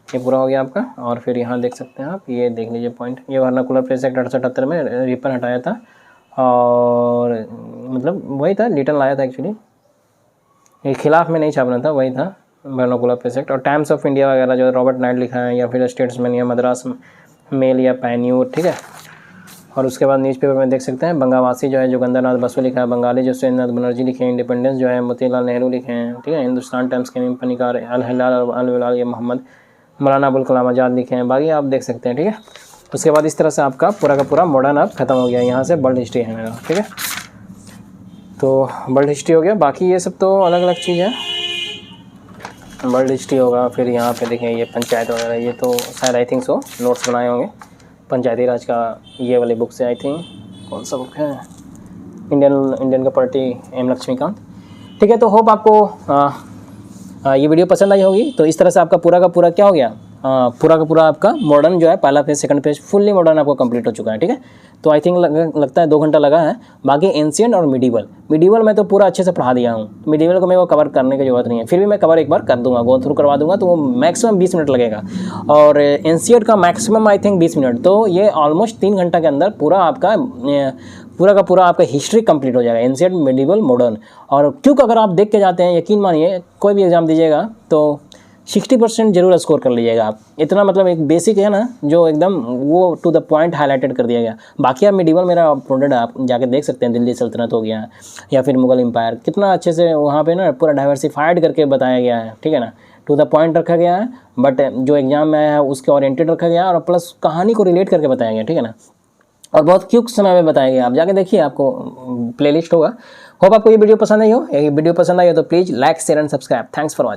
ये पूरा हो गया आपका। और फिर यहाँ देख सकते हैं आप, ये देख लीजिए पॉइंट, ये वर्नाकुलर प्रेस एक्ट 1878 में रिपन हटाया था, और मतलब वही था, लिटन लाया था एक्चुअली, ये खिलाफ में नहीं छापना था, वही था वर्नाकुलर प्रेस एक्ट। और टाइम्स ऑफ इंडिया वगैरह जो रॉबर्ट नाइट लिखा है, या फिर स्टेट्समैन या मद्रास मेल या पैन्यूर, ठीक है। और उसके बाद न्यूज़पेपर में देख सकते हैं बंगावासी जो है जोगेंद्रनाथ बसु लिखा है, बंगाली जो सुरेंद्रनाथ बनर्जी लिखे हैं, इंडिपेंडेंस जो है मोतीलाल नेहरू लिखे हैं, ठीक है। हिंदुस्तान टाइम्स के फनिकार अल हिलाल अल विलाल ये मोहम्मद मौलाना अबुल कलाम आज़ाद लिखे हैं, बाकी आप देख सकते हैं, ठीक है। उसके बाद इस तरह से आपका पूरा का पूरा मॉडर्न अब खत्म हो गया। यहाँ से वर्ल्ड हिस्ट्री है मेरा, ठीक है। तो वर्ल्ड हिस्ट्री हो गया, बाकी ये सब तो अलग अलग चीज़ है। वर्ल्ड हिस्ट्री होगा, फिर यहाँ पे देखें ये पंचायत वगैरह, ये तो शायद आई थिंक सो नोट्स बनाए होंगे पंचायती राज का, ये वाली बुक से आई थिंक। कौन सा बुक है? इंडियन का पार्टी एम लक्ष्मीकांत, ठीक है। तो होप आपको ये वीडियो पसंद आई होगी। तो इस तरह से आपका पूरा का पूरा क्या हो गया, पूरा का पूरा आपका मॉडर्न जो है, पहला page second page fully modern आपको कंप्लीट हो चुका है, ठीक है। तो आई थिंक लगता है 2 घंटा लगा है। बाकी एंशिएंट और मिडीवल मैं तो पूरा अच्छे से पढ़ा दिया हूँ। मिडीवल को मेरे को कवर करने की जरूरत नहीं है, फिर भी मैं कवर एक बार कर दूंगा, गो थ्रू करवा दूंगा, तो वो मैक्सिमम 20 मिनट लगेगा। और एंशिएंट का मैक्सिमम आई थिंक 20 मिनट, तो ये ऑलमोस्ट 3 घंटा के अंदर पूरा आपका पूरा का पूरा आपका हिस्ट्री कंप्लीट हो जाएगा, एंशिएंट, मिडीवल, मॉडर्न। और क्योंकि अगर आप देख के जाते हैं, यकीन मानिए कोई भी एग्जाम दीजिएगा तो 60% जरूर स्कोर कर लीजिएगा आप। इतना मतलब एक बेसिक है ना, जो एकदम वो टू द पॉइंट हाईलाइटेड कर दिया गया। बाकी आप मिडीवल मेरा अपलोडेड आप जाके देख सकते हैं, दिल्ली सल्तनत हो गया या फिर मुगल एम्पायर, कितना अच्छे से वहाँ पे ना पूरा डाइवर्सिफाइड करके बताया गया है, ठीक है ना। टू द पॉइंट रखा गया है, बट जो एग्जाम में है उसके ओरिएंटेड रखा गया है, और प्लस कहानी को रिलेट करके बताया गया, ठीक है ना। और बहुत क्विक समय में बताया गया, आप जाके देखिए, आपको प्लेलिस्ट होगा। होप आपको ये वीडियो पसंद आई हो। ये वीडियो पसंद आई हो तो please like share and subscribe. Thanks for watching.